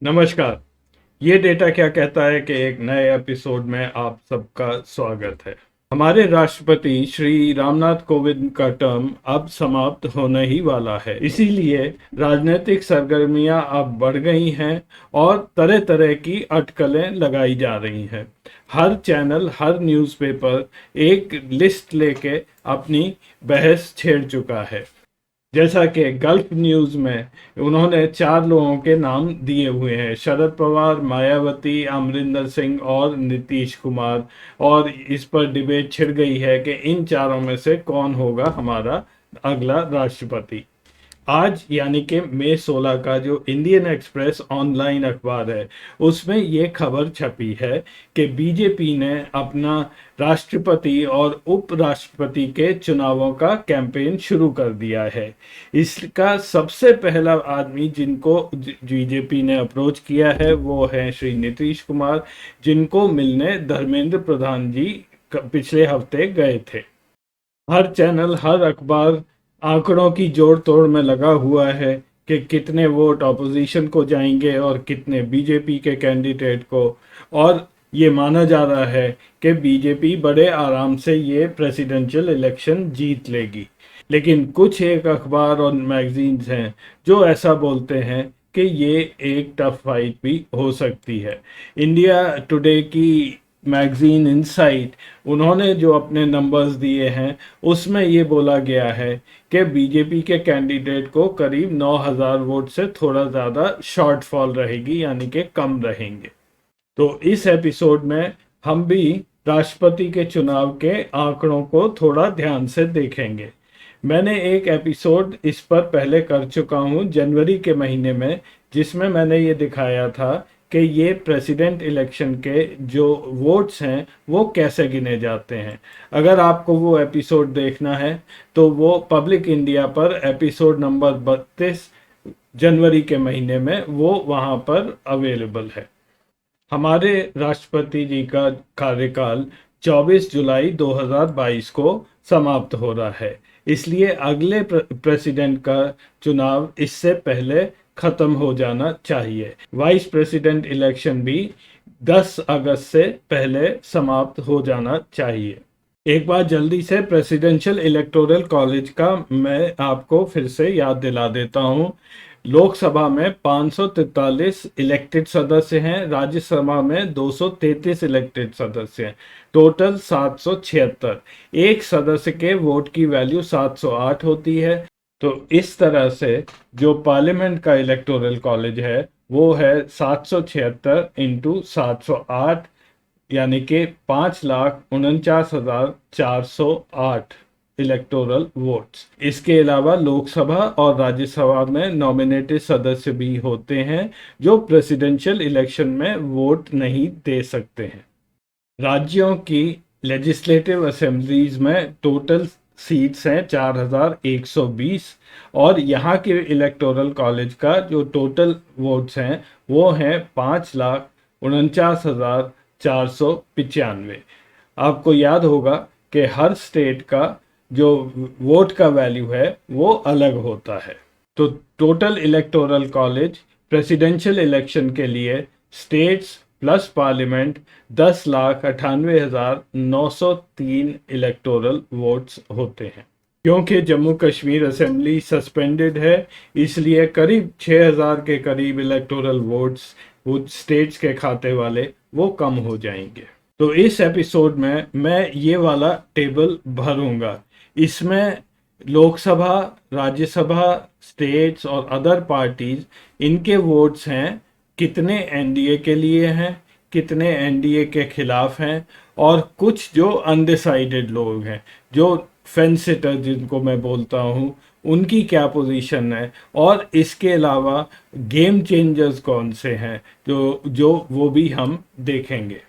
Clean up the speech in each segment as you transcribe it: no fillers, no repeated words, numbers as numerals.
नमस्कार। ये डेटा क्या कहता है कि एक नए एपिसोड में आप सबका स्वागत है। हमारे राष्ट्रपति श्री रामनाथ कोविंद का टर्म अब समाप्त होने ही वाला है, इसीलिए राजनीतिक सरगर्मियां अब बढ़ गई हैं और तरह तरह की अटकलें लगाई जा रही हैं। हर चैनल, हर न्यूज़पेपर एक लिस्ट लेके अपनी बहस छेड़ चुका है। जैसा कि गल्फ न्यूज़ में उन्होंने 4 लोगों के नाम दिए हुए हैं: शरद पवार, मायावती, अमरिंदर सिंह और नीतीश कुमार। और इस पर डिबेट छिड़ गई है कि इन चारों में से कौन होगा हमारा अगला राष्ट्रपति। आज यानी कि मई 16 का जो इंडियन एक्सप्रेस ऑनलाइन अखबार है, उसमें ये खबर छपी है कि बीजेपी ने अपना राष्ट्रपति और उपराष्ट्रपति के चुनावों का कैंपेन शुरू कर दिया है। इसका सबसे पहला आदमी जिनको बीजेपी ने अप्रोच किया है वो है श्री नीतीश कुमार, जिनको मिलने धर्मेंद्र प्रधान जी पिछले हफ्ते गए थे। हर चैनल, हर अखबार आंकड़ों की जोड़ तोड़ में लगा हुआ है कि कितने वोट ऑपोजिशन को जाएंगे और कितने बीजेपी के कैंडिडेट को। और ये माना जा रहा है कि बीजेपी बड़े आराम से ये प्रेसिडेंशियल इलेक्शन जीत लेगी। लेकिन कुछ एक अखबार और मैगजीन्स हैं जो ऐसा बोलते हैं कि ये एक टफ फाइट भी हो सकती है। इंडिया टुडे की मैगजीन इनसाइट, उन्होंने जो अपने नंबर्स दिए हैं उसमें ये बोला गया है कि बीजेपी के कैंडिडेट को करीब 9,000 वोट से थोड़ा ज़्यादा शॉर्टफॉल रहेगी, यानी कि कम रहेंगे। तो इस एपिसोड में हम भी राष्ट्रपति के चुनाव के आंकड़ों को थोड़ा ध्यान से देखेंगे। मैंने एक एपिसोड इस पर पहले कर चुका हूँ जनवरी के महीने में, जिसमें मैंने ये दिखाया था कि ये प्रेसिडेंट इलेक्शन के जो वोट्स हैं वो कैसे गिने जाते हैं। अगर आपको वो एपिसोड देखना है तो वो पब्लिक इंडिया पर एपिसोड नंबर 32 जनवरी के महीने में वो वहाँ पर अवेलेबल है। हमारे राष्ट्रपति जी का कार्यकाल 24 जुलाई 2022 को समाप्त हो रहा है, इसलिए अगले प्रेसिडेंट का चुनाव इससे पहले खत्म हो जाना चाहिए। वाइस प्रेसिडेंट इलेक्शन भी 10 अगस्त से पहले समाप्त हो जाना चाहिए। एक बार जल्दी से प्रेसिडेंशियल इलेक्टोरल कॉलेज का मैं आपको फिर से याद दिला देता हूँ। लोकसभा में 543 इलेक्टेड सदस्य हैं, राज्यसभा में 233 इलेक्टेड सदस्य हैं, टोटल 776। एक सदस्य के वोट की वैल्यू 708 होती है। तो इस तरह से जो पार्लियामेंट का इलेक्टोरल कॉलेज है वो है 776 इंटू 708, यानी कि 5,49,408 इलेक्टोरल वोट्स। इसके अलावा लोकसभा और राज्यसभा में नॉमिनेटेड सदस्य भी होते हैं जो प्रेसिडेंशियल इलेक्शन में वोट नहीं दे सकते हैं। राज्यों की लेजिस्लेटिव असेंबलीज में टोटल सीट्स हैं 4,120 और यहाँ के इलेक्टोरल कॉलेज का जो टोटल वोट्स हैं वो हैं 5,49,495। आपको याद होगा कि हर स्टेट का जो वोट का वैल्यू है वो अलग होता है। तो total electoral college presidential election के लिए states plus parliament 10,98,903 electoral votes होते हैं। क्योंकि जम्मू कश्मीर असेंबली सस्पेंडेड है, इसलिए करीब 6,000 के करीब इलेक्टोरल वोट्स वो स्टेट्स के खाते वाले वो कम हो जाएंगे। तो इस एपिसोड में मैं ये वाला टेबल भरूंगा। इसमें लोकसभा, राज्यसभा, स्टेट्स और अदर पार्टीज, इनके वोट्स हैं, कितने एनडीए के लिए हैं, कितने एनडीए के खिलाफ हैं, और कुछ जो अनडिसाइडेड लोग हैं, जो फेंस सिटर जिनको मैं बोलता हूँ, उनकी क्या पोजीशन है, और इसके अलावा गेम चेंजर्स कौन से हैं जो जो वो भी हम देखेंगे।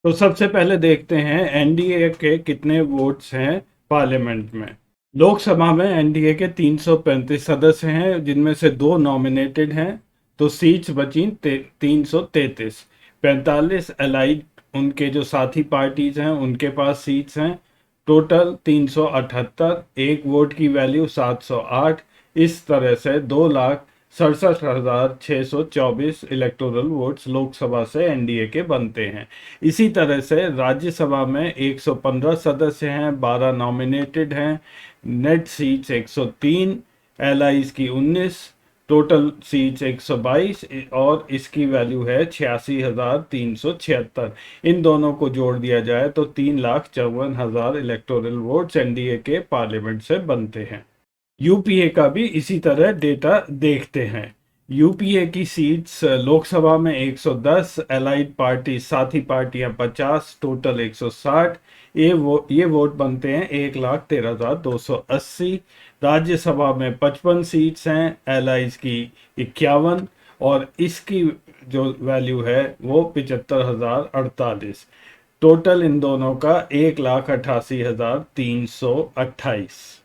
तो सबसे पहले देखते हैं एनडीए के कितने वोट्स हैं पार्लियामेंट में। लोकसभा में एनडीए के 335 सदस्य हैं, जिनमें से 2 नॉमिनेटेड हैं, तो सीट्स बची 333। 45 अलाइड उनके जो साथी पार्टीज हैं उनके पास सीट्स हैं, टोटल 378। एक वोट की वैल्यू 708। इस तरह से 2,00,000 67,624 इलेक्टोरल वोट्स लोकसभा से एनडीए के बनते हैं। इसी तरह से राज्यसभा में 115 सदस्य हैं, 12 नॉमिनेटेड हैं, नेट सीट्स 103, एलाइज की 19, टोटल सीट्स 122 और इसकी वैल्यू है 86,376। इन दोनों को जोड़ दिया जाए तो 3,54,000 इलेक्टोरल वोट्स एनडीए के पार्लियामेंट से बनते हैं। यूपीए का भी इसी तरह डेटा देखते हैं। यूपीए की सीट्स लोकसभा में 110, एलाइड पार्टी साथी पार्टियां 50, टोटल 160। ये वोट बनते हैं 1,13,280। राज्यसभा में 55 सीट्स हैं, एलाइज की 51 और इसकी जो वैल्यू है वो 75,048। टोटल इन दोनों का 1,88,328।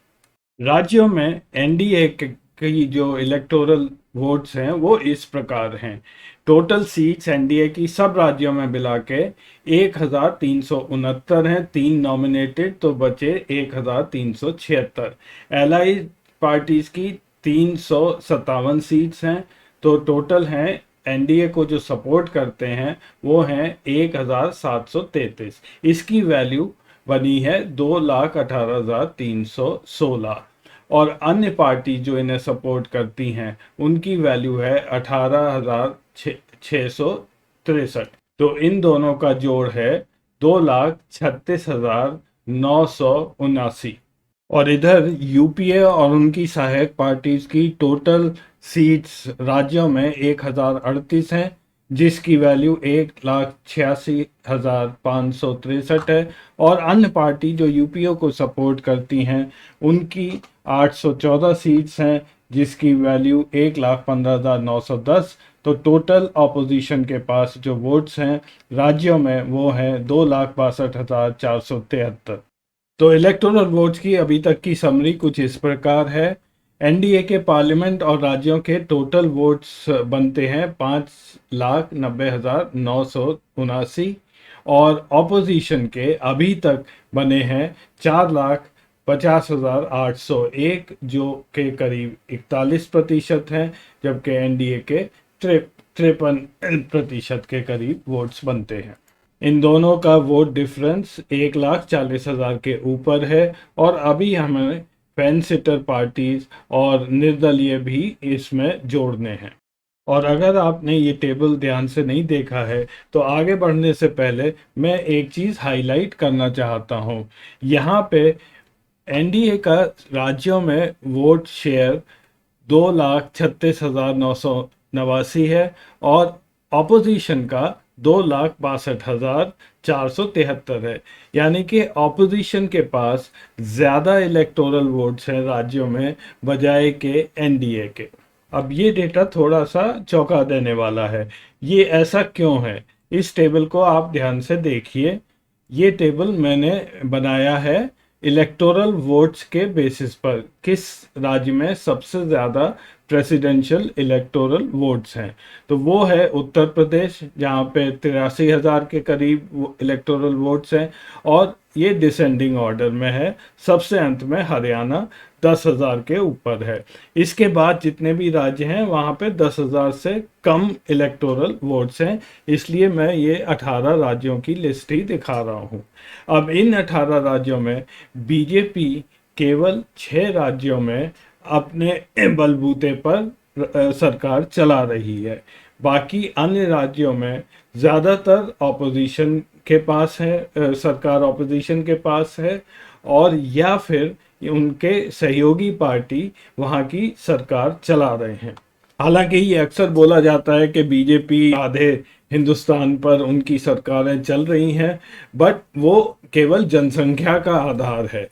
राज्यों में एनडीए की जो इलेक्टोरल वोट्स हैं वो इस प्रकार हैं। टोटल सीट्स एनडीए की सब राज्यों में मिला के 1,369 हैं, 3 नॉमिनेटेड तो बचे 1,376। एलाइड पार्टीज की 357 सीट्स हैं, तो टोटल हैं एनडीए को जो सपोर्ट करते हैं वो हैं 1,733। इसकी वैल्यू बनी है 2,18,316 और अन्य पार्टी जो इन्हें सपोर्ट करती हैं उनकी वैल्यू है 18,663। तो इन दोनों का जोड़ है 2,36,979। और इधर यूपीए और उनकी सहायक पार्टीज की टोटल सीट्स राज्यों में 1,038 हैं, जिसकी वैल्यू 1,86,563 है। और अन्य पार्टी जो यूपीए को सपोर्ट करती हैं उनकी 814 सीट्स हैं, जिसकी वैल्यू 1,15,910। तो टोटल ऑपोजिशन के पास जो वोट्स हैं राज्यों में वो हैं 2,62,473। तो इलेक्टोरल वोट्स की अभी तक की समरी कुछ इस प्रकार है। एनडीए के पार्लियामेंट और राज्यों के टोटल वोट्स बनते हैं 5,90,979 और ऑपोजिशन के अभी तक बने हैं 4,50,801 जो के करीब 41% हैं, जबकि एनडीए के 53% के करीब वोट्स बनते हैं। इन दोनों का वोट डिफरेंस 1,40,000 के ऊपर है और अभी हमें फैन सिटर पार्टीज और निर्दलीय भी इसमें जोड़ने हैं। और अगर आपने ये टेबल ध्यान से नहीं देखा है तो आगे बढ़ने से पहले मैं एक चीज़ हाईलाइट करना चाहता हूँ। यहाँ पे एनडीए का राज्यों में वोट शेयर 2,36,989 है और ऑपोजिशन का 2,62,473 है। यानी कि ऑपोजिशन के पास ज़्यादा इलेक्टोरल वोट्स हैं राज्यों में बजाय के एनडीए के। अब ये डेटा थोड़ा सा चौंका देने वाला है। ये ऐसा क्यों है? इस टेबल को आप ध्यान से देखिए। ये टेबल मैंने बनाया है इलेक्टोरल वोट्स के बेसिस पर, किस राज्य में सबसे ज़्यादा प्रेसिडेंशियल इलेक्टोरल वोट्स हैं। तो वो है उत्तर प्रदेश, जहाँ पे 83,000 के करीब इलेक्टोरल वोट्स हैं और ये डिसेंडिंग ऑर्डर में है। सबसे अंत में हरियाणा 10,000 के ऊपर है। इसके बाद जितने भी राज्य हैं वहाँ पे 10,000 से कम इलेक्टोरल वोट्स हैं, इसलिए मैं ये 18 राज्यों की लिस्ट ही दिखा रहा हूँ। अब इन 18 राज्यों में बीजेपी केवल 6 राज्यों में अपने बलबूते पर सरकार चला रही है। बाकी अन्य राज्यों में ज़्यादातर ऑपोजिशन के पास है, सरकार ऑपोजिशन के पास है और या फिर उनके सहयोगी पार्टी वहाँ की सरकार चला रहे हैं। हालांकि ये अक्सर बोला जाता है कि बीजेपी आधे हिंदुस्तान पर उनकी सरकारें चल रही हैं, बट वो केवल जनसंख्या का आधार है।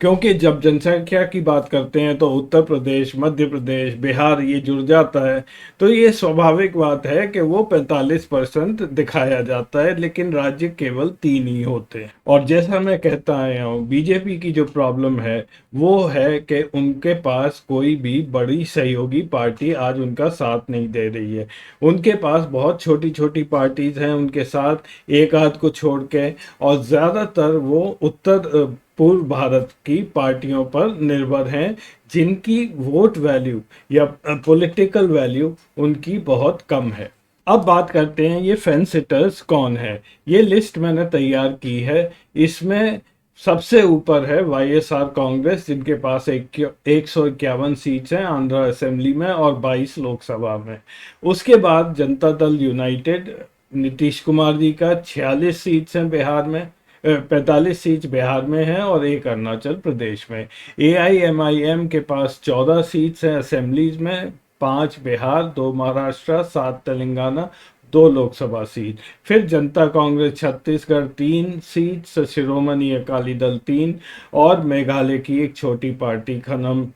क्योंकि जब जनसंख्या की बात करते हैं तो उत्तर प्रदेश, मध्य प्रदेश, बिहार ये जुड़ जाता है, तो ये स्वाभाविक बात है कि वो 45% दिखाया जाता है, लेकिन राज्य केवल 3 ही होते हैं। और जैसा मैं कहता आया हूँ, बीजेपी की जो प्रॉब्लम है वो है कि उनके पास कोई भी बड़ी सहयोगी पार्टी आज उनका साथ नहीं दे रही है। उनके पास बहुत छोटी छोटी पार्टीज हैं उनके साथ, एक आध को छोड़ के, और ज़्यादातर वो उत्तर पूर्व भारत की पार्टियों पर निर्भर हैं, जिनकी वोट वैल्यू या पॉलिटिकल वैल्यू उनकी बहुत कम है। अब बात करते हैं ये फेंस सिटर्स कौन है। ये लिस्ट मैंने तैयार की है। इसमें सबसे ऊपर है वाईएसआर कांग्रेस, जिनके पास 151 सीट्स हैं आंध्र असेंबली में और 22 लोकसभा में। उसके बाद जनता दल यूनाइटेड, नीतीश कुमार जी का 46 सीट्स हैं बिहार में, 45 सीट्स बिहार में हैं और एक अरुणाचल प्रदेश में। एआईएमआईएम के पास 14 सीट्स हैं असेंबलीज में, 5 बिहार, 2 महाराष्ट्र, 7 तेलंगाना, 2 लोकसभा सीट। फिर जनता कांग्रेस छत्तीसगढ़ 3 सीट, शिरोमणि अकाली दल 3 और मेघालय की एक छोटी पार्टी खनम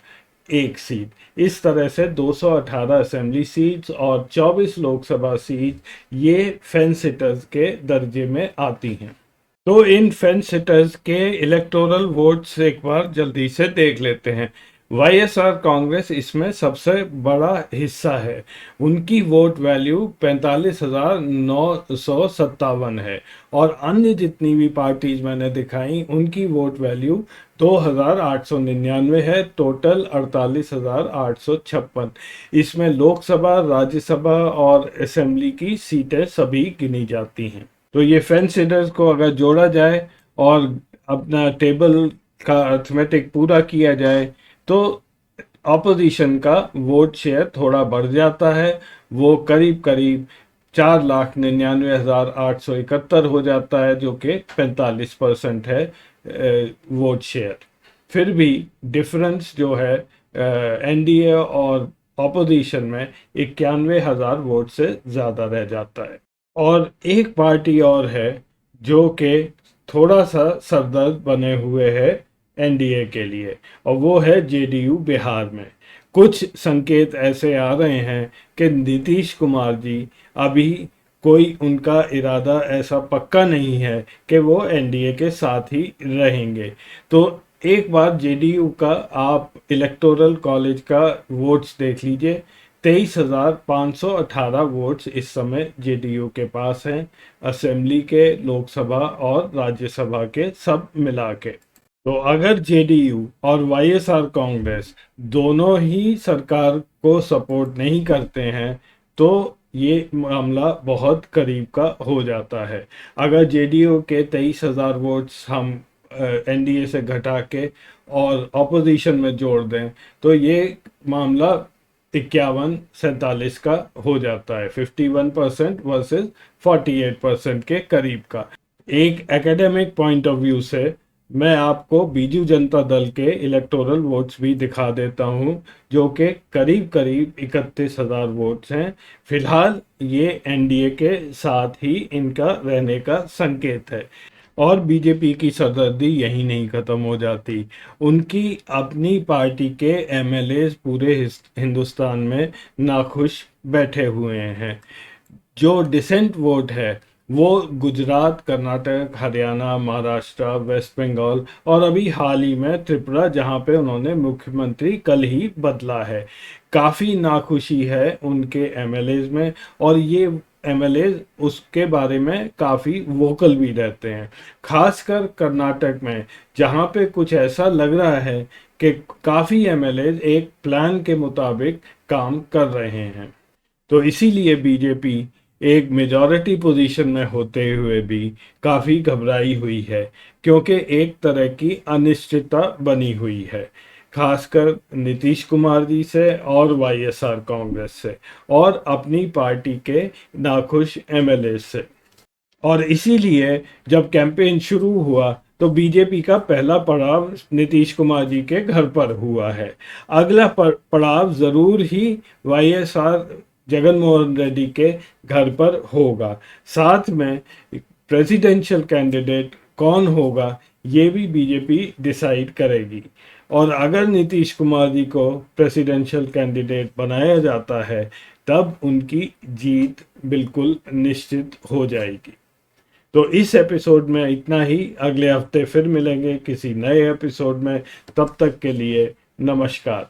1 सीट। इस तरह से 218 असेंबली सीट्स और 24 लोकसभा सीट ये फेंस सिटर्स के दर्जे में आती हैं। तो इन फेंस सिटर्स के इलेक्टोरल वोट्स एक बार जल्दी से देख लेते हैं। वाईएसआर कांग्रेस इसमें सबसे बड़ा हिस्सा है। उनकी वोट वैल्यू 45,957 है और अन्य जितनी भी पार्टीज मैंने दिखाई उनकी वोट वैल्यू 2,899 है। टोटल 48,856। इसमें लोकसभा, राज्यसभा और असेंबली की सीटें सभी गिनी जाती हैं। तो ये फेंस सिटर्स को अगर जोड़ा जाए और अपना टेबल का अर्थमेटिक पूरा किया जाए तो ऑपोजिशन का वोट शेयर थोड़ा बढ़ जाता है। वो करीब करीब 4,99,871 हो जाता है, जो कि 45% है वोट शेयर। फिर भी डिफरेंस जो है एनडीए और ऑपोजिशन में 91,000 वोट से ज़्यादा रह जाता है। और एक पार्टी और है जो कि थोड़ा सा सरदर्द बने हुए है एनडीए के लिए, और वो है जेडीयू बिहार में। कुछ संकेत ऐसे आ रहे हैं कि नीतीश कुमार जी अभी कोई उनका इरादा ऐसा पक्का नहीं है कि वो एनडीए के साथ ही रहेंगे। तो एक बार जेडीयू का आप इलेक्टोरल कॉलेज का वोट्स देख लीजिए। 23,518 वोट्स इस समय जेडीयू के पास हैं, असेंबली के, लोकसभा और राज्यसभा के सब मिला के। तो अगर जेडीयू और वाईएसआर कांग्रेस दोनों ही सरकार को सपोर्ट नहीं करते हैं तो ये मामला बहुत करीब का हो जाता है। अगर जेडीयू के 23,000 वोट्स हम एनडीए से घटा के और ऑपोजिशन में जोड़ दें तो ये मामला 51-47 का हो जाता है, 51% वर्सेस 48% के करीब का। एक एकेडमिक पॉइंट ऑफ व्यू से मैं आपको बीजू जनता दल के इलेक्टोरल वोट्स भी दिखा देता हूं, जो कि करीब करीब 31,000 वोट्स हैं। फिलहाल ये एनडीए के साथ ही इनका रहने का संकेत है। और बीजेपी की सरदर्दी यहीं नहीं ख़त्म हो जाती। उनकी अपनी पार्टी के एमएलए पूरे हिंदुस्तान में नाखुश बैठे हुए हैं। जो डिसेंट वोट है वो गुजरात, कर्नाटक, हरियाणा, महाराष्ट्र, वेस्ट बंगाल और अभी हाल ही में त्रिपुरा, जहां पे उन्होंने मुख्यमंत्री कल ही बदला है। काफ़ी नाखुशी है उनके एमएलएज में और ये एमएलए उसके बारे में काफ़ी वोकल भी रहते हैं। खासकर कर्नाटक में, जहां पे कुछ ऐसा लग रहा है कि काफ़ी एमएलए एक प्लान के मुताबिक काम कर रहे हैं। तो इसीलिए बीजेपी एक मेजॉरिटी पोजीशन में होते हुए भी काफ़ी घबराई हुई है, क्योंकि एक तरह की अनिश्चितता बनी हुई है, खासकर नीतीश कुमार जी से और वाईएसआर कांग्रेस से और अपनी पार्टी के नाखुश एमएलए से। और इसीलिए जब कैंपेन शुरू हुआ तो बीजेपी का पहला पड़ाव नीतीश कुमार जी के घर पर हुआ है। अगला पड़ाव ज़रूर ही वाईएसआर जगन मोहन रेड्डी के घर पर होगा। साथ में प्रेसिडेंशियल कैंडिडेट कौन होगा ये भी बीजेपी डिसाइड करेगी। और अगर नीतीश कुमार जी को प्रेसिडेंशियल कैंडिडेट बनाया जाता है तब उनकी जीत बिल्कुल निश्चित हो जाएगी। तो इस एपिसोड में इतना ही। अगले हफ्ते फिर मिलेंगे किसी नए एपिसोड में। तब तक के लिए नमस्कार।